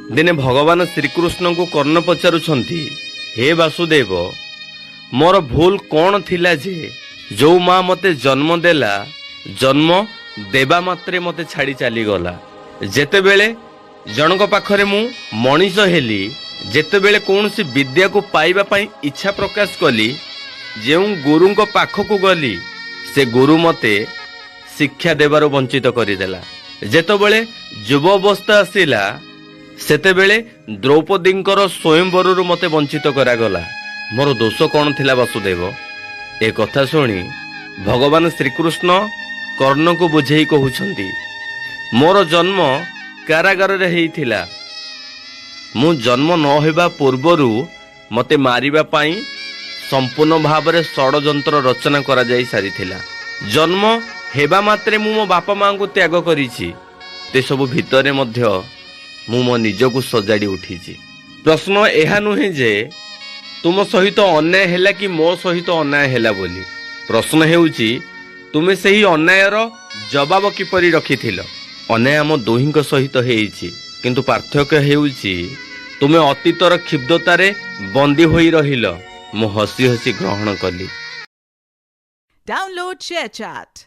दिने भगवान श्रीकृष्ण को कर्ण पचारुछंती, हे वासुदेव मोर भूल कौन थिला जे जो माँ मते जन्म देला जन्म देवा मात्रे मते छाड़ी चली गला। जेतेबेले जनक पाखरे मु मनीष हेली, जेतेबेले कौनसी विद्या को पाइबा पई इच्छा प्रकाश कली, जेउ गुरु को पाखकु गली से गुरु मते शिक्षा देवार वंचित करदेला। जेतेबेले युव अवस्था आसिला सेतेबेले द्रौपदींकर स्वयंवरु मते वंचित करागला। मोर दोष कौन थिला वासुदेव? ए कथा शुणी भगवान श्रीकृष्ण कर्ण को बुझेई कहउछंती, मोर जन्म कारागार रे हेइथिला। मु जन्म न होइबा पूर्वरु मते मारिबा पाई संपूर्ण भाव रे षडयंत्र रचना करा जाई सारिथिला। जन्म हेबा मात्रे मु मो बापा मां को त्याग करिछि, ते सब भितरे मध्य मु मो निजको सजाड़ी उठिछि। प्रश्न एहा नुहे जे तुम सहित अन्याय हैला कि मो सहित अन्याय हैला बोली। प्रश्न हेउछि तुमे सही अन्यायर जवाब किपरि रखिथिल। अन्याय आम दुहिंक सहित हेइछि, किंतु पार्थक्य हेउछि तुमे अतीतर क्षिब्धतारे बंदी होई रहिल, मु हसी हसी ग्रहण कली। Download ShareChat.